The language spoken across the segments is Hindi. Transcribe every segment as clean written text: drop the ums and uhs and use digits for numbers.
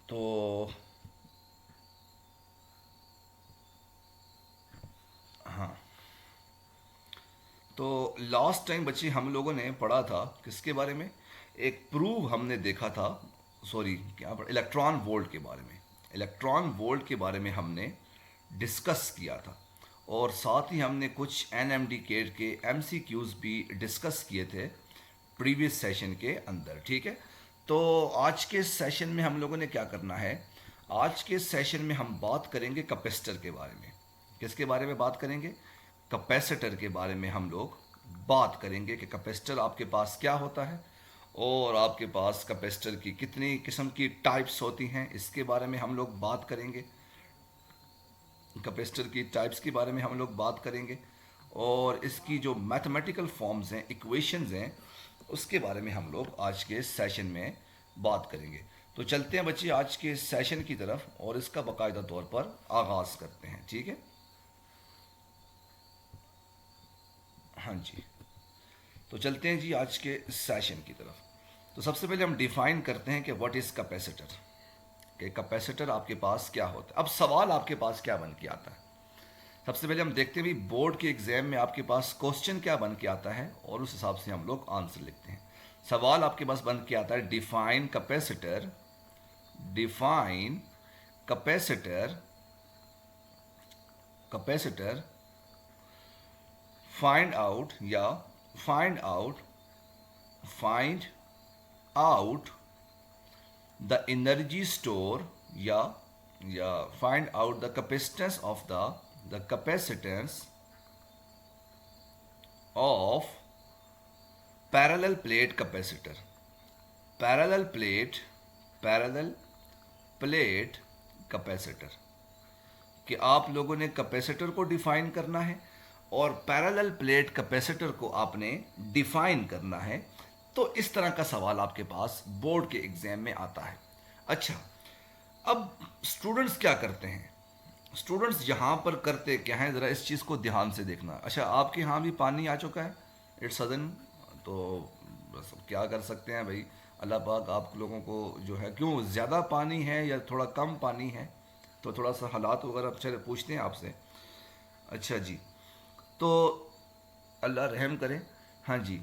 तो हाँ, तो लास्ट टाइम बच्चे हम लोगों ने पढ़ा था किसके बारे में? एक प्रूव हमने देखा था, सॉरी क्या पढ़ा, इलेक्ट्रॉन वोल्ट के बारे में। इलेक्ट्रॉन वोल्ट के बारे में हमने डिस्कस किया था, और साथ ही हमने कुछ एन एम डी के एम सी क्यूज़ भी डिस्कस किए थे प्रीवियस सेशन के अंदर। ठीक है, तो आज के सेशन में हम लोगों ने क्या करना है? आज के सेशन में हम बात करेंगे कैपेसिटर के बारे में। किसके बारे में बात करेंगे? कैपेसिटर के बारे में हम लोग बात करेंगे कि कैपेसिटर आपके पास क्या होता है, और आपके पास कैपेसिटर की कितनी किस्म की टाइप्स होती हैं, इसके बारे में हम लोग बात करेंगे। कैपेसिटर की टाइप्स के बारे में हम लोग बात करेंगे, और इसकी जो मैथमेटिकल फॉर्म्स हैं, इक्वेशंस हैं, उसके बारे में हम लोग आज के सेशन में बात करेंगे। तो चलते हैं बच्चे आज के सेशन की तरफ, और इसका बाकायदा तौर पर आगाज़ करते हैं। ठीक है, हाँ जी, तो चलते हैं जी आज के सेशन की तरफ। तो सबसे पहले हम डिफाइन करते हैं कि व्हाट इज़ कैपेसिटर, कि कैपेसिटर आपके पास क्या होता है। अब सवाल आपके पास क्या बन के आता है, सबसे पहले हम देखते हैं भी बोर्ड के एग्जाम में आपके पास क्वेश्चन क्या बन के आता है, और उस हिसाब से हम लोग आंसर लिखते हैं। सवाल आपके पास बन के आता है define capacitor, define capacitor, capacitor, find out, या find out, find out the energy store, या find out the capacitance of the capacitance of parallel plate capacitor. Parallel plate, parallel plate capacitor, कि आप लोगों ने कैपेसिटर को डिफाइन करना है और पैरेलल प्लेट कैपेसिटर को आपने डिफाइन करना है। तो इस तरह का सवाल आपके पास बोर्ड के एग्जाम में आता है। अच्छा, अब स्टूडेंट्स क्या करते हैं? स्टूडेंट्स यहाँ पर करते क्या हैं, ज़रा इस चीज़ को ध्यान से देखना। अच्छा, आपके यहाँ भी पानी आ चुका है, इट्स सडन, तो बस अब क्या कर सकते हैं भाई, अल्लाह पाक आप लोगों को जो है, क्यों ज़्यादा पानी है या थोड़ा कम पानी है, तो थोड़ा सा हालात वगैरह चले पूछते हैं आपसे। अच्छा जी, तो अल्लाह रहम करे। हाँ जी,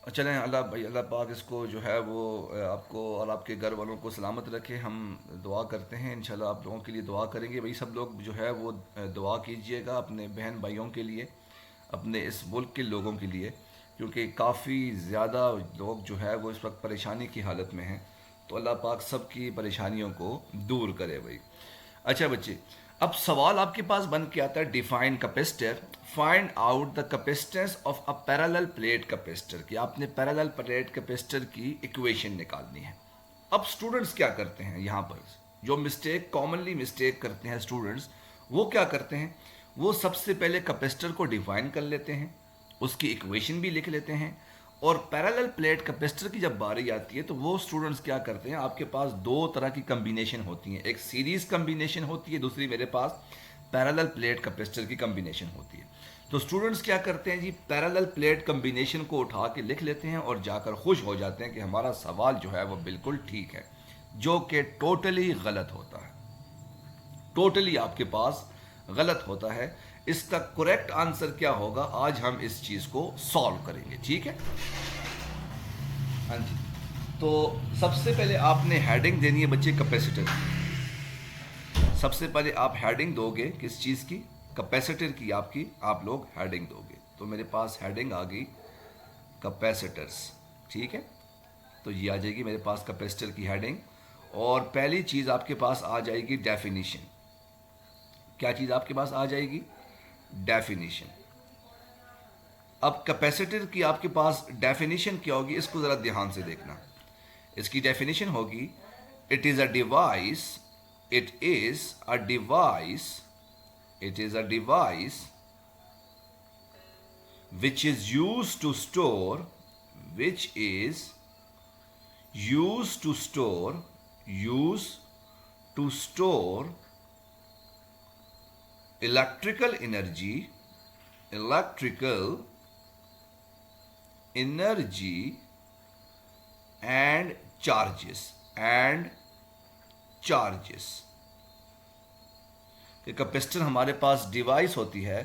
चलें, अल्लाह भाई, अल्लाह पाक इसको जो है वो आपको और आपके घर वालों को सलामत रखे। हम दुआ करते हैं, इंशाल्लाह आप लोगों के लिए दुआ करेंगे भाई। सब लोग जो है वो दुआ कीजिएगा अपने बहन भाइयों के लिए, अपने इस मुल्क के लोगों के लिए, क्योंकि काफ़ी ज़्यादा लोग जो है वो इस वक्त परेशानी की हालत में हैं। तो अल्लाह पाक सबकी परेशानियों को दूर करे भाई। अच्छा बच्चे, अब सवाल आपके पास बन के आता है define capacitor, find out the capacitance of a parallel plate capacitor, कि आपने पैरेलल प्लेट कैपेसिटर की इक्वेशन निकालनी है। अब स्टूडेंट्स क्या करते हैं यहाँ पर, जो मिस्टेक कॉमनली मिस्टेक करते हैं स्टूडेंट्स, वो क्या करते हैं, वो सबसे पहले कैपेसिटर को डिफाइन कर लेते हैं, उसकी इक्वेशन भी लिख लेते हैं, और पैरेलल प्लेट कैपेसिटर की जब बारी आती है तो वो स्टूडेंट्स क्या करते हैं, आपके पास दो तरह की कम्बिनेशन होती है, एक सीरीज कम्बिनेशन होती है, दूसरी मेरे पास पैरेलल प्लेट कैपेसिटर की कम्बिनेशन होती है। तो स्टूडेंट्स क्या करते हैं जी, पैरेलल प्लेट कम्बिनेशन को उठा के लिख लेते हैं और जाकर खुश हो जाते हैं कि हमारा सवाल जो है वो बिल्कुल ठीक है, जो कि टोटली गलत होता है। टोटली आपके पास गलत होता है। इसका करेक्ट आंसर क्या होगा, आज हम इस चीज को सॉल्व करेंगे। ठीक है, हाँ जी, तो सबसे पहले आपने हेडिंग देनी है बच्चे कैपेसिटर की। सबसे पहले आप हेडिंग दोगे किस चीज़ की, कैपेसिटर की, आपकी आप लोग हेडिंग दोगे। तो मेरे पास हेडिंग आ गई कैपेसिटर्स। ठीक है, तो ये आ जाएगी मेरे पास कैपेसिटर की हेडिंग, और पहली चीज़ आपके पास आ जाएगी डेफिनेशन। क्या चीज़ आपके पास आ जाएगी? डेफिनेशन। अब कैपेसिटर की आपके पास डेफिनेशन क्या होगी, इसको ज़रा ध्यान से देखना। इसकी डेफिनेशन होगी, it is a device, it is a device, it is a device which is used to store, which is used to store, use to store electrical energy, electrical energy and charges, and charges. Capacitor हमारे पास डिवाइस होती है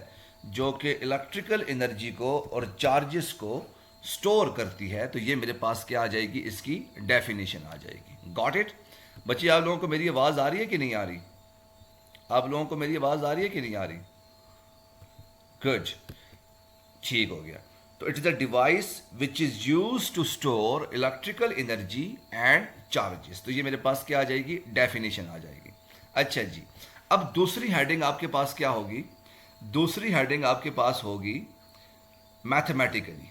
जो कि इलेक्ट्रिकल एनर्जी को और चार्जेस को स्टोर करती है। तो ये मेरे पास क्या आ जाएगी, इसकी डेफिनेशन आ जाएगी। गॉट इट बच्चे? आप लोगों को मेरी आवाज आ रही है कि नहीं आ रही? आप लोगों को मेरी आवाज आ रही है कि नहीं आ रही? गुड, ठीक हो गया। तो it is a device which is use to store electrical energy and charges. तो ये मेरे पास क्या आ जाएगी, डेफिनेशन आ जाएगी। अच्छा जी, अब दूसरी हेडिंग आपके पास क्या होगी? दूसरी हेडिंग आपके पास होगी मैथमेटिकली,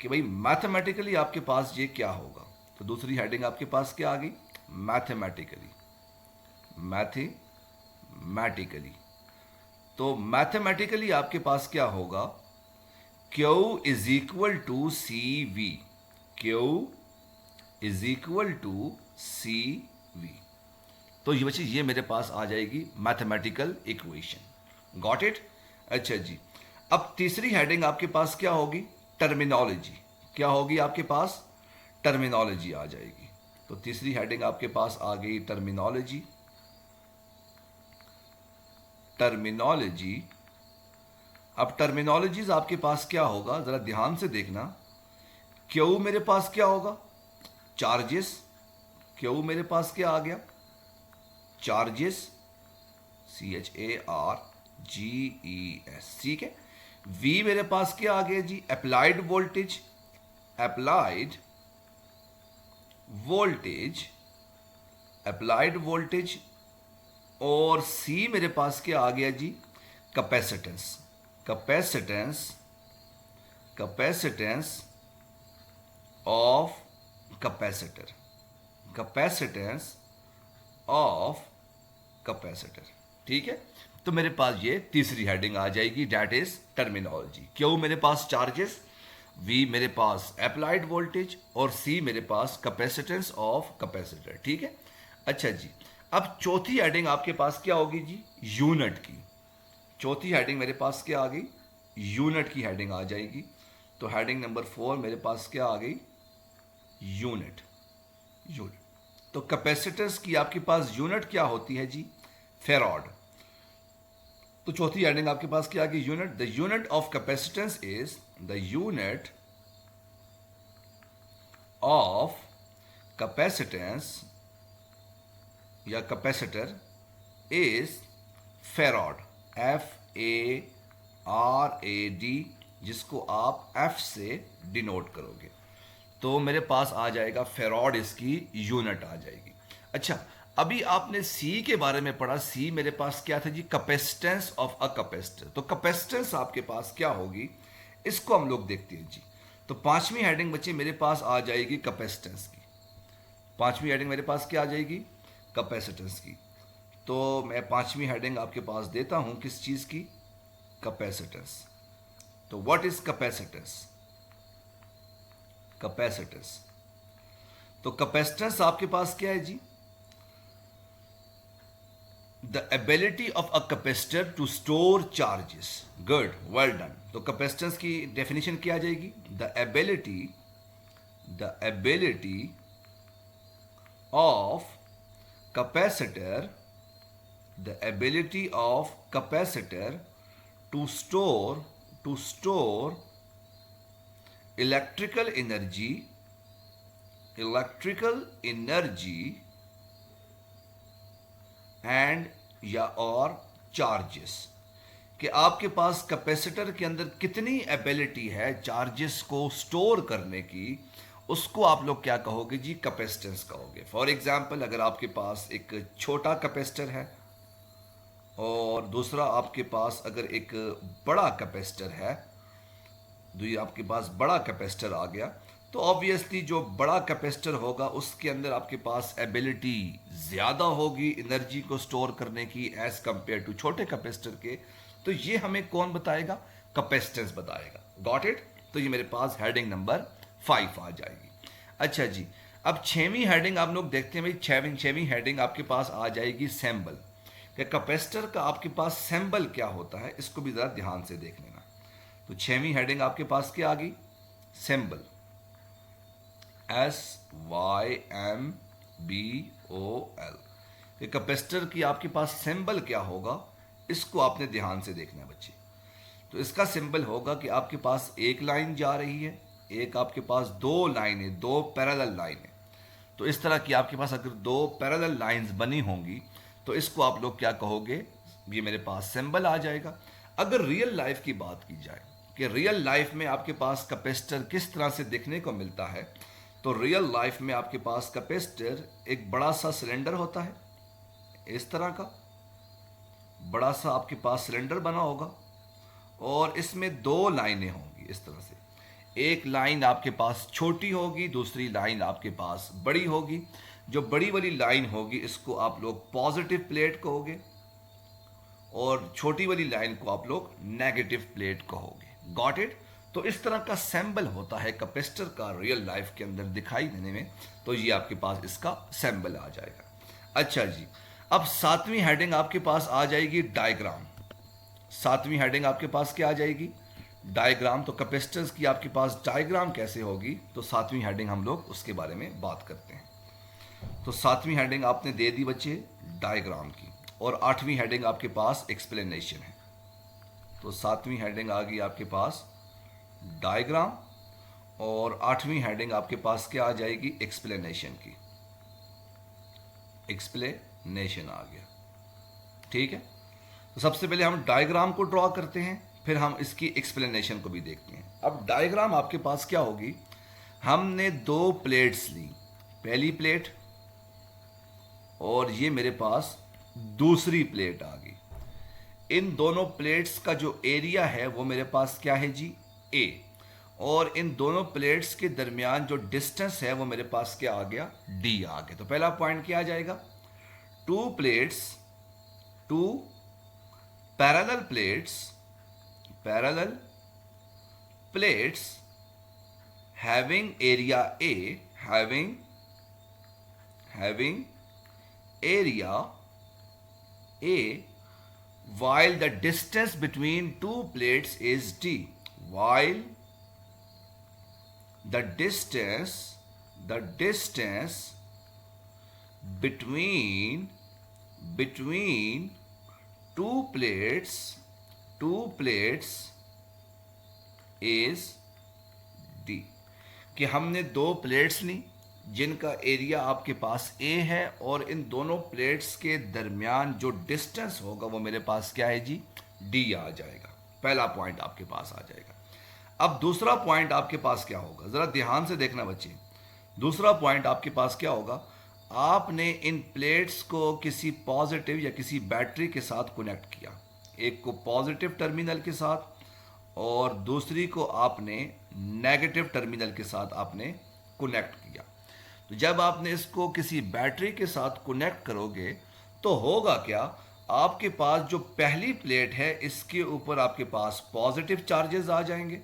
कि भाई मैथमेटिकली आपके पास ये क्या होगा। तो दूसरी हेडिंग आपके पास क्या आ गई, मैथमेटिकली। मैथमेटिकली, तो मैथमेटिकली आपके पास क्या होगा, Q is equal to C V. Q is equal to C V. तो ये बच्चे ये मेरे पास आ जाएगी मैथमेटिकल इक्वेशन। Got it? अच्छा जी, अब तीसरी हेडिंग आपके पास क्या होगी, टर्मिनोलॉजी। क्या होगी आपके पास, टर्मिनोलॉजी आ जाएगी। तो तीसरी हेडिंग आपके पास आ गई टर्मिनोलॉजी। टर्मिनोलॉजी, अब टर्मिनोलॉजीज आपके पास क्या होगा, जरा ध्यान से देखना। क्यू मेरे पास क्या होगा, चार्जेस। क्यू मेरे पास क्या आ गया, चार्जेस, CHARGES, ठीक है। वी मेरे पास क्या आ गया जी, applied voltage. Applied voltage, applied voltage. और सी मेरे पास क्या आ गया जी, capacitance. Capacitance, capacitance of capacitor. Capacitance of capacitor, ठीक है। तो मेरे पास ये तीसरी हेडिंग आ जाएगी, दैट इज टर्मिनोलॉजी। क्यू मेरे पास चार्जेस, वी मेरे पास अप्लाइड वोल्टेज, और सी मेरे पास कैपेसिटेंस ऑफ कैपेसिटर, ठीक है। अच्छा जी, अब चौथी हेडिंग आपके पास क्या होगी जी, यूनिट की। चौथी हेडिंग मेरे पास क्या आ गई, यूनिट की हेडिंग आ जाएगी। तो हेडिंग नंबर 4 मेरे पास क्या आ गई, यूनिट। यूनिट, तो कैपेसिटर्स की आपके पास यूनिट क्या होती है जी, फेराड। तो चौथी हेडिंग आपके पास क्या आ गई, unit. The unit of capacitance is, the unit of capacitance या कैपेसिटर इज फेराड। FARAD, जिसको आप F से डिनोट करोगे। तो मेरे पास आ जाएगा फेराड, इसकी यूनिट आ जाएगी। अच्छा, अभी आपने सी के बारे में पढ़ा। सी मेरे पास क्या था जी, कैपेसिटेंस ऑफ अ कैपेसिटर। तो कैपेसिटेंस आपके पास क्या होगी, इसको हम लोग देखते हैं जी। तो पांचवी हेडिंग बच्चे मेरे पास आ जाएगी कैपेसिटेंस की। पांचवी हेडिंग मेरे पास क्या आ जाएगी, कैपेसिटेंस की। तो मैं पांचवी हेडिंग आपके पास देता हूं किस चीज की, कैपेसिटेंस। तो व्हाट इज कैपेसिटेंस, कैपेसिटेंस। तो कैपेसिटेंस आपके पास क्या है जी, the ability of a capacitor to store charges. Good, well done. तो कैपेसिटेंस की डेफिनेशन क्या आ जाएगी, the ability of capacitor, the ability of capacitor to store electrical energy and या और चार्जेस, कि आपके पास कैपेसिटर के अंदर कितनी एबिलिटी है चार्जेस को स्टोर करने की, उसको आप लोग क्या कहोगे जी, कैपेसिटेंस कहोगे। फॉर एग्जांपल, अगर आपके पास एक छोटा कैपेसिटर है और दूसरा आपके पास अगर एक बड़ा कैपेसिटर है, आपके पास बड़ा कैपेसिटर आ गया, तो ऑब्वियसली जो बड़ा कैपेसिटर होगा उसके अंदर आपके पास एबिलिटी ज़्यादा होगी एनर्जी को स्टोर करने की एज कंपेयर टू छोटे कैपेसिटर के। तो ये हमें कौन बताएगा, कैपेसिटेंस बताएगा। Got it? तो ये मेरे पास हेडिंग नंबर 5 आ जाएगी। अच्छा जी, अब छवीं हेडिंग आप लोग देखते हैं भाई। छवीं हेडिंग आपके पास आ जाएगी सिंबल। कि कैपेसिटर का आपके पास सिंबल क्या होता है, इसको भी जरा ध्यान से देख लेना। तो छवीं हेडिंग आपके पास क्या आ गई, सिंबल। SYMBOL, कि कैपेसिटर की आपके पास सिंबल क्या होगा, इसको आपने ध्यान से देखना है बच्चे। तो इसका सिंबल होगा कि आपके पास एक लाइन जा रही है, एक आपके पास दो लाइन है, दो पैरेलल लाइन है। तो इस तरह की आपके पास अगर दो पैरेलल लाइंस बनी होंगी तो इसको आप लोग क्या कहोगे, ये मेरे पास सिंबल आ जाएगा। अगर रियल लाइफ की बात की जाए कि रियल लाइफ में आपके पास कैपेसिटर किस तरह से देखने को मिलता है, तो रियल लाइफ में आपके पास कैपेसिटर एक बड़ा सा सिलेंडर होता है, इस तरह का बड़ा सा आपके पास सिलेंडर बना होगा और इसमें दो लाइनें होंगी इस तरह से। एक लाइन आपके पास छोटी होगी, दूसरी लाइन आपके पास बड़ी होगी। जो बड़ी वाली लाइन होगी इसको आप लोग पॉजिटिव प्लेट कहोगे और छोटी वाली लाइन को आप लोग नेगेटिव प्लेट कहोगे। Got it? तो इस तरह का सैंबल होता है कैपेसिटर का रियल लाइफ के अंदर दिखाई देने में। तो ये आपके पास इसका सैंबल आ जाएगा। अच्छा जी, अब सातवीं हेडिंग आपके पास आ जाएगी डायग्राम। सातवीं हेडिंग आपके पास क्या आ जाएगी? डायग्राम। तो कैपेसिटर्स की आपके पास डायग्राम कैसे होगी, तो सातवीं हेडिंग हम लोग उसके बारे में बात करते हैं। तो सातवीं हेडिंग आपने दे दी बच्चे डायग्राम की, और आठवीं हेडिंग आपके पास एक्सप्लेनेशन है। तो सातवीं हेडिंग आ गई आपके पास डायग्राम, और आठवीं हेडिंग आपके पास क्या आ जाएगी? एक्सप्लेनेशन की। एक्सप्लेनेशन आ गया, ठीक है। तो सबसे पहले हम डायग्राम को ड्रॉ करते हैं, फिर हम इसकी एक्सप्लेनेशन को भी देखते हैं। अब डायग्राम आपके पास क्या होगी, हमने दो प्लेट्स ली, पहली प्लेट और ये मेरे पास दूसरी प्लेट आ गई। इन दोनों प्लेट्स का जो एरिया है वो मेरे पास क्या है जी? ए। और इन दोनों प्लेट्स के दरमियान जो डिस्टेंस है वो मेरे पास क्या आ गया? डी आ गया। तो पहला पॉइंट क्या आ जाएगा? Two plates, two parallel plates having area A, having area A, while the distance between two plates is D, while the distance between two plates is D। कि हमने दो प्लेट्स ली जिनका एरिया आपके पास ए है, और इन दोनों प्लेट्स के दरमियान जो डिस्टेंस होगा वो मेरे पास क्या है जी? डी आ जाएगा। पहला पॉइंट आपके पास आ जाएगा। अब दूसरा पॉइंट आपके पास क्या होगा, जरा ध्यान से देखना बच्चे। दूसरा पॉइंट आपके पास क्या होगा, आपने इन प्लेट्स को किसी पॉजिटिव या किसी बैटरी के साथ कनेक्ट किया, एक को पॉजिटिव टर्मिनल के साथ और दूसरी को आपने नेगेटिव टर्मिनल के साथ आपने कनेक्ट किया। तो जब आपने इसको किसी बैटरी के साथ कनेक्ट करोगे तो होगा क्या, आपके पास जो पहली प्लेट है इसके ऊपर आपके पास पॉजिटिव चार्जेस आ जाएंगे,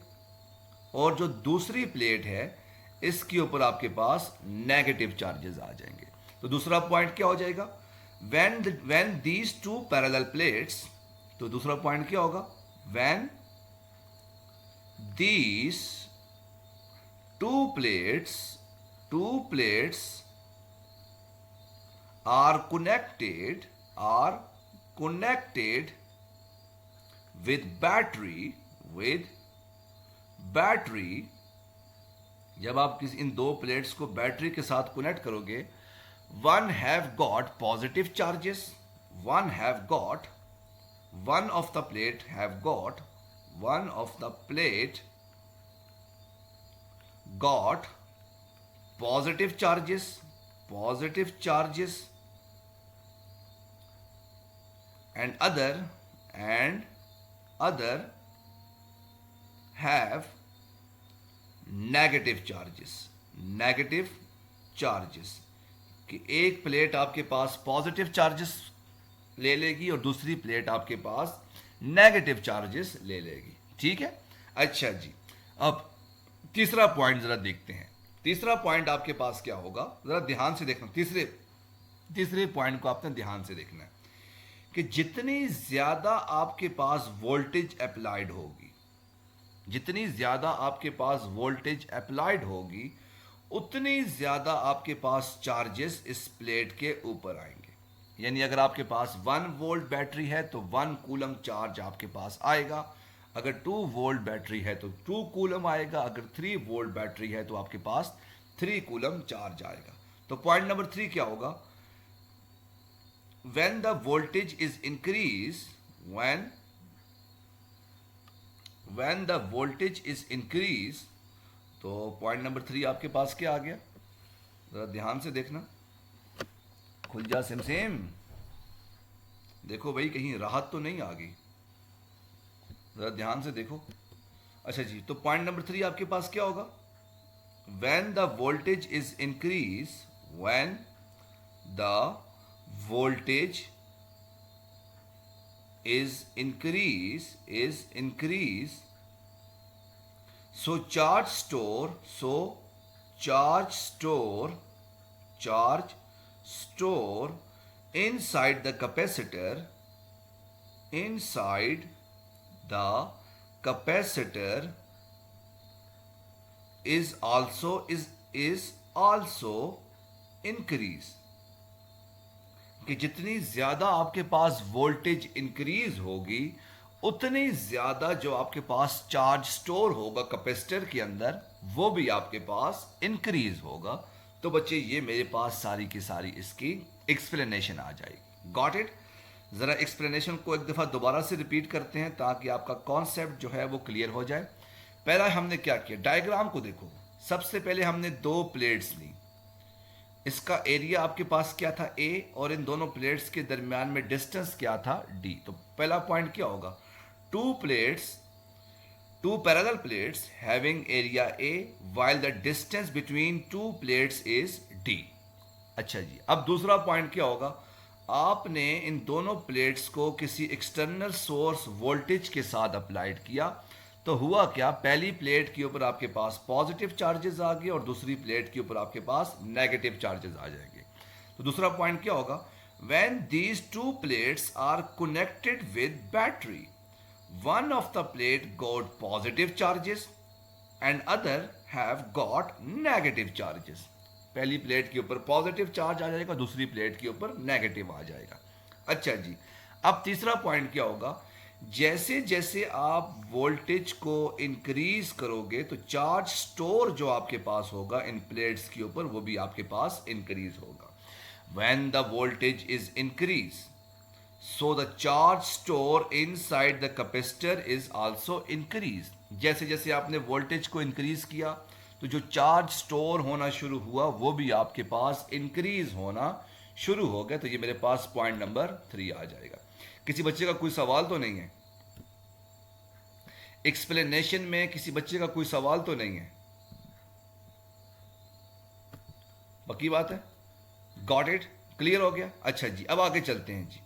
और जो दूसरी प्लेट है इसके ऊपर आपके पास नेगेटिव चार्जेस आ जाएंगे। तो दूसरा पॉइंट क्या हो जाएगा? When these two parallel plates, तो दूसरा पॉइंट क्या होगा? When these two plates are connected with battery, जब आप किसी इन दो प्लेट्स को बैटरी के साथ कनेक्ट करोगे, one have got positive charges, one of the plate got positive charges, and other have negative charges, कि एक प्लेट आपके पास पॉजिटिव चार्जेस ले लेगी और दूसरी प्लेट आपके पास नेगेटिव चार्जेस ले लेगी, ठीक है। अच्छा जी, अब तीसरा पॉइंट जरा देखते हैं। तीसरा पॉइंट आपके पास क्या होगा, जरा ध्यान से देखना। तीसरे पॉइंट को आपने ध्यान से देखना है कि जितनी ज्यादा आपके पास वोल्टेज अप्लाइड होगी, जितनी ज्यादा आपके पास वोल्टेज अप्लाइड होगी, उतनी ज्यादा आपके पास चार्जेस इस प्लेट के ऊपर आएंगे। यानी अगर आपके पास 1 वोल्ट बैटरी है तो 1 कूलम चार्ज आपके पास आएगा, अगर 2 वोल्ट बैटरी है तो 2 कूलम आएगा, अगर 3 वोल्ट बैटरी है तो आपके पास 3 कूलम चार्ज आएगा। तो पॉइंट नंबर 3 क्या होगा? when the voltage is increased when the voltage is increased, तो पॉइंट नंबर 3 आपके पास क्या आ गया? जरा ध्यान से देखना, खुल जा सिम सिम, देखो भाई कहीं राहत तो नहीं आ गई, जरा ध्यान से देखो। अच्छा जी, तो पॉइंट नंबर 3 आपके पास क्या होगा? when the voltage is increased when the voltage is increase, so charge store inside the capacitor is also increase, कि जितनी ज़्यादा आपके पास वोल्टेज इंक्रीज होगी उतनी ज़्यादा जो आपके पास चार्ज स्टोर होगा कैपेसिटर के अंदर वो भी आपके पास इंक्रीज होगा। तो बच्चे ये मेरे पास सारी की सारी इसकी एक्सप्लेनेशन आ जाएगी। Got it? ज़रा एक्सप्लेनेशन को एक दफ़ा दोबारा से रिपीट करते हैं ताकि आपका कॉन्सेप्ट जो है वो क्लियर हो जाए। पहला हमने क्या किया, डायग्राम को देखो। सबसे पहले हमने 2 प्लेट्स ली, इसका एरिया आपके पास क्या था A, और इन दोनों प्लेट्स के दरमियान में डिस्टेंस क्या था D। तो पहला पॉइंट क्या होगा? 2 parallel plates having area A while the distance between 2 plates is D। अच्छा जी, अब दूसरा पॉइंट क्या होगा? आपने इन दोनों प्लेट्स को किसी एक्सटर्नल सोर्स वोल्टेज के साथ अप्लाइड किया, तो हुआ क्या? पहली प्लेट के ऊपर आपके पास पॉजिटिव चार्जेस आ गए और दूसरी प्लेट के ऊपर आपके पास नेगेटिव चार्जेस आ जाएंगे। तो दूसरा पॉइंट क्या होगा? When these 2 plates are connected with battery, one of the plate got positive charges and other have got negative charges. पहली प्लेट के ऊपर पॉजिटिव चार्ज आ जाएगा, दूसरी प्लेट के ऊपर नेगेटिव आ जाएगा। अच्छा जी, अब तीसरा पॉइंट क्या होगा? जैसे जैसे आप वोल्टेज को इंक्रीज करोगे तो चार्ज स्टोर जो आपके पास होगा इन प्लेट्स के ऊपर वो भी आपके पास इंक्रीज होगा। When the voltage is increase, so the charge store inside the capacitor is also increase. जैसे जैसे आपने वोल्टेज को इंक्रीज किया तो जो चार्ज स्टोर होना शुरू हुआ वो भी आपके पास इंक्रीज होना शुरू हो गया। तो ये मेरे पास पॉइंट नंबर 3 आ जाएगा। किसी बच्चे का कोई सवाल तो नहीं है? एक्सप्लेनेशन में किसी बच्चे का कोई सवाल तो नहीं है? पक्की बात है? Got it? क्लियर हो गया? अच्छा जी, अब आगे चलते हैं जी।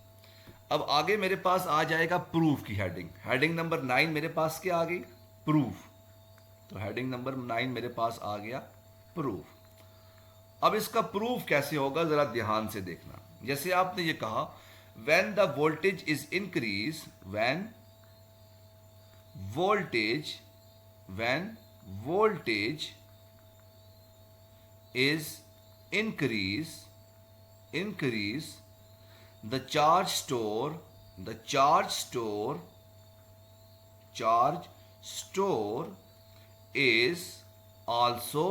अब आगे मेरे पास आ जाएगा प्रूफ की हेडिंग नंबर 9 मेरे पास क्या आ गई? प्रूफ। तो हेडिंग नंबर 9 मेरे पास आ गया प्रूफ। अब इसका प्रूफ कैसे होगा जरा ध्यान से देखना। जैसे आपने ये कहा when the voltage is increased, when voltage is increase, the charge store is also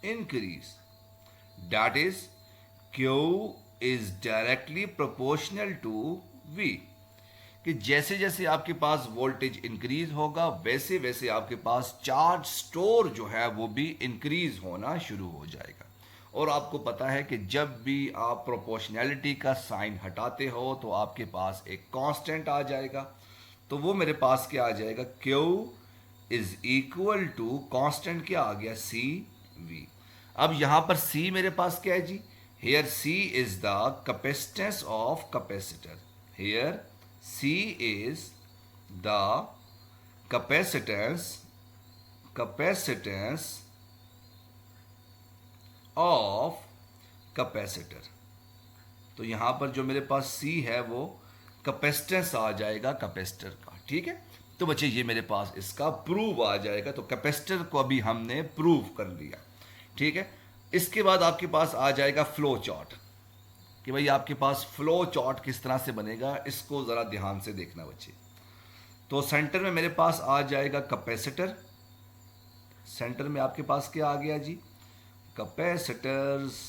increase, that is Q is directly proportional to V। कि जैसे जैसे आपके पास वोल्टेज इंक्रीज होगा वैसे वैसे आपके पास चार्ज स्टोर जो है वो भी इंक्रीज होना शुरू हो जाएगा। और आपको पता है कि जब भी आप प्रोपोर्शनैलिटी का साइन हटाते हो तो आपके पास एक कांस्टेंट आ जाएगा। तो वो मेरे पास क्या आ जाएगा? Q is equal to constant क्या आ गया? CV। अब यहां पर C मेरे पास क्या है जी? Here C is the capacitance of capacitor. Here C is the capacitance of capacitor। तो यहां पर जो मेरे पास C है वो कैपेसिटेंस आ जाएगा कैपेसिटर का। ठीक है, तो बच्चे ये मेरे पास इसका प्रूव आ जाएगा। तो कैपेसिटर को अभी हमने प्रूव कर लिया। ठीक है, इसके बाद आपके पास आ जाएगा फ्लो चार्ट, कि भाई आपके पास फ्लो चार्ट किस तरह से बनेगा, इसको ज़रा ध्यान से देखना बच्चे। तो सेंटर में मेरे पास आ जाएगा कैपेसिटर, सेंटर में आपके पास क्या आ गया जी, कैपेसिटर्स,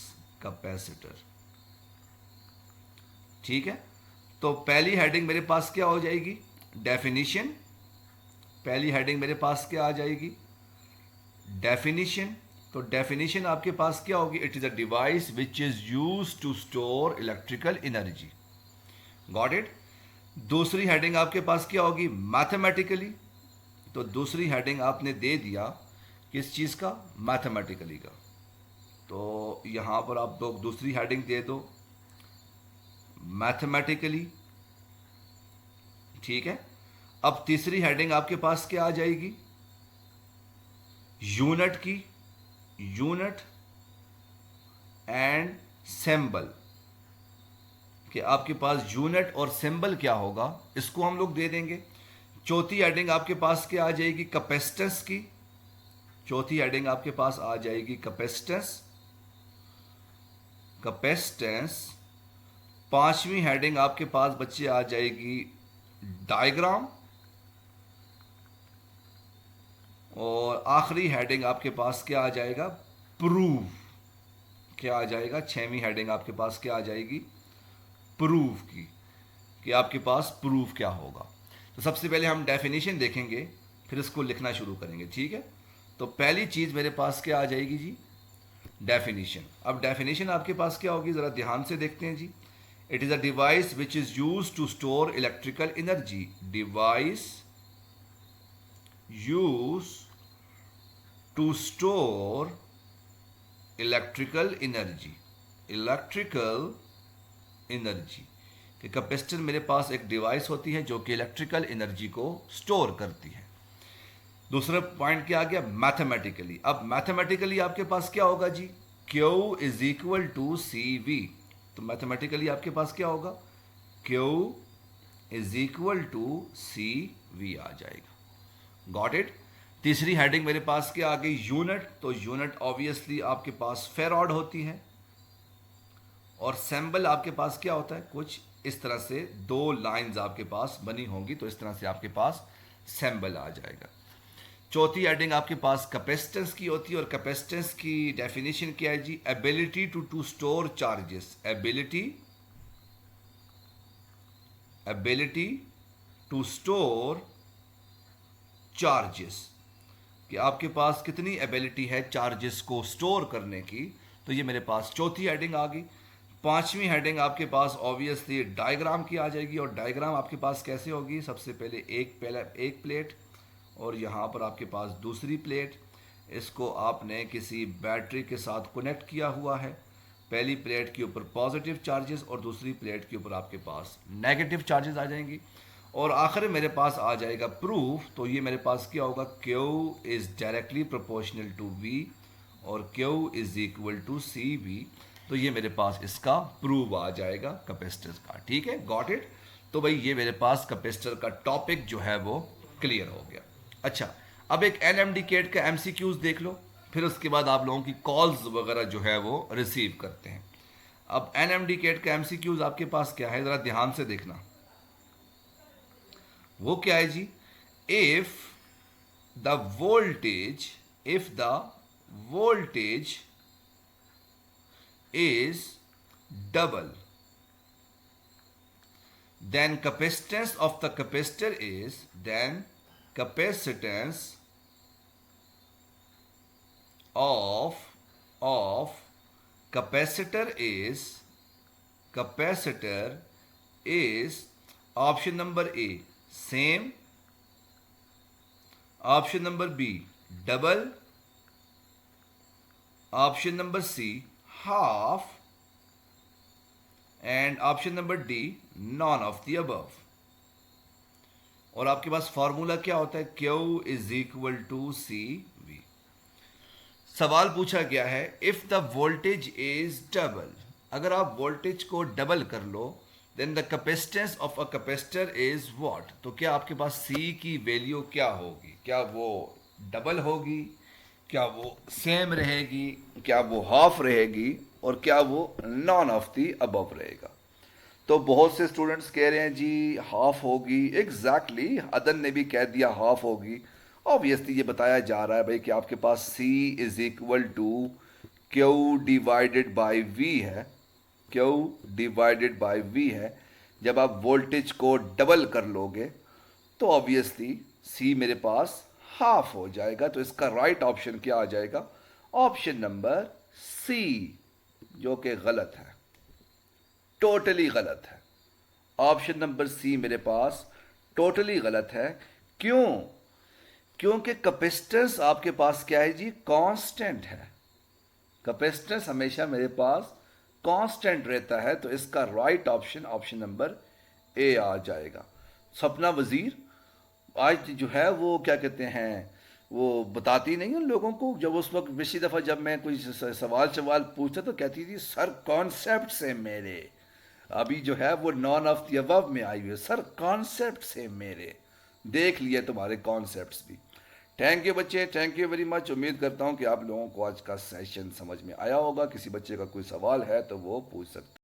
कैपेसिटर, ठीक है। तो पहली हेडिंग मेरे पास क्या हो जाएगी, डेफिनेशन, पहली हेडिंग मेरे पास क्या आ जाएगी, डेफिनेशन। तो डेफिनेशन आपके पास क्या होगी, it is a device which is use to store electrical energy, got it. दूसरी हेडिंग आपके पास क्या होगी, मैथमेटिकली। तो दूसरी हेडिंग आपने दे दिया किस चीज का, मैथमेटिकली का। तो यहां पर आप लोग दूसरी हेडिंग दे दो मैथमेटिकली, ठीक है। अब तीसरी हेडिंग आपके पास क्या आ जाएगी, यूनिट की, यूनिट एंड सिंबल, कि आपके पास यूनिट और सिंबल क्या होगा, इसको हम लोग दे देंगे। चौथी हेडिंग आपके पास क्या आ जाएगी, कैपेसिटेंस की, चौथी हेडिंग आपके पास आ जाएगी कैपेसिटेंस, कैपेसिटेंस। पांचवी हेडिंग आपके पास बच्चे आ जाएगी डायग्राम, और आखिरी हेडिंग आपके पास क्या आ जाएगा, प्रूफ, क्या आ जाएगा, छठवीं हेडिंग आपके पास क्या आ जाएगी, प्रूफ की, कि आपके पास प्रूफ क्या होगा। तो सबसे पहले हम डेफिनेशन देखेंगे, फिर इसको लिखना शुरू करेंगे, ठीक है। तो पहली चीज मेरे पास क्या आ जाएगी जी, डेफिनेशन। अब डेफिनेशन आपके पास क्या होगी, जरा ध्यान से देखते हैं जी। It is a device which is use to store electrical energy, device use to store electrical energy, electrical energy, कि कैपेसिटर मेरे पास एक डिवाइस होती है जो कि इलेक्ट्रिकल एनर्जी को स्टोर करती है। दूसरा पॉइंट क्या आ गया, मैथमेटिकली। अब मैथमेटिकली आपके पास क्या होगा जी, Q is equal to C V. तो मैथमेटिकली आपके पास क्या होगा, Q is equal to C V आ जाएगा, गॉट इट। तीसरी हेडिंग मेरे पास क्या आ गई, यूनिट। तो यूनिट ऑब्वियसली आपके पास फेराड होती है, और सिंबल आपके पास क्या होता है, कुछ इस तरह से दो लाइंस आपके पास बनी होंगी, तो इस तरह से आपके पास सिंबल आ जाएगा। चौथी हेडिंग आपके पास कैपेसिटेंस की होती है, और कैपेसिटेंस की डेफिनेशन क्या है जी, ability to store charges, ability, ability to store charges, कि आपके पास कितनी एबिलिटी है चार्जेस को स्टोर करने की। तो ये मेरे पास चौथी हेडिंग आ गई। पांचवी हेडिंग आपके पास ऑब्वियसली डायग्राम की आ जाएगी, और डायग्राम आपके पास कैसे होगी, सबसे पहले एक प्लेट, और यहाँ पर आपके पास दूसरी प्लेट, इसको आपने किसी बैटरी के साथ कनेक्ट किया हुआ है। पहली प्लेट के ऊपर पॉजिटिव चार्जेस और दूसरी प्लेट के ऊपर आपके पास नेगेटिव चार्जेस आ जाएंगी, और आखिर में मेरे पास आ जाएगा प्रूफ। तो ये मेरे पास क्या होगा, Q is directly proportional to V, और Q is equal to C V. तो ये मेरे पास इसका प्रूफ आ जाएगा कैपेसिटर का, ठीक है, गॉट इट। तो भाई ये मेरे पास कैपेसिटर का टॉपिक जो है वो क्लियर हो गया। अच्छा, अब एक एनएमडी केट का एमसीक्यूज देख लो, फिर उसके बाद आप लोगों की कॉल्स वगैरह जो है वो रिसीव करते हैं। अब एनएमडी केट का एमसीक्यूज आपके पास क्या है, जरा ध्यान से देखना। वो क्या है जी, if the voltage, if the voltage is double, then capacitance of the capacitor is, then capacitance of capacitor is option number A same, option number B double, option number C half, and option number D none of the above. और आपके पास फॉर्मूला क्या होता है, Q is equal to C V. सवाल पूछा गया है if the voltage is double, अगर आप वोल्टेज को डबल कर लो, then the capacitance of a capacitor is what. तो क्या आपके पास C की वैल्यू क्या होगी, क्या वो डबल होगी क्या वो सेम रहेगी, क्या वो हाफ रहेगी, और क्या वो नॉन ऑफ दी अबव रहेगा। तो बहुत से स्टूडेंट्स कह रहे हैं जी हाफ होगी। एग्जैक्टली अदन ने भी कह दिया हाफ होगी। ऑब्वियसली ये बताया जा रहा है भाई कि आपके पास C is equal to Q divided by V है। क्यू डिवाइडेड बाई वी है। जब आप वोल्टेज को डबल कर लोगे तो ऑब्वियसली C मेरे पास हाफ हो जाएगा। तो इसका राइट ऑप्शन क्या आ जाएगा? ऑप्शन नंबर C, जो कि गलत है, टोटली गलत है। ऑप्शन नंबर C मेरे पास टोटली गलत है। क्यों? क्योंकि कैपेसिटेंस आपके पास क्या है जी? कांस्टेंट है। कैपेसिटेंस हमेशा मेरे पास कांस्टेंट रहता है। तो इसका right option option number A आ जाएगा। सपना वजीर आज जो है वो क्या कहते हैं, वो बताती नहीं उन लोगों को। जब उस वक्त पिछली दफ़ा जब मैं कोई सवाल सवाल पूछता तो कहती थी सर कॉन्सेप्ट से मेरे। अभी जो है वो नॉन ऑफ द अबव में आई हुई है, सर कॉन्सेप्ट से मेरे। देख लिए तुम्हारे कॉन्सेप्ट्स भी। थैंक यू बच्चे, थैंक यू वेरी मच। उम्मीद करता हूँ कि आप लोगों को आज का सेशन समझ में आया होगा। किसी बच्चे का कोई सवाल है तो वो पूछ सकते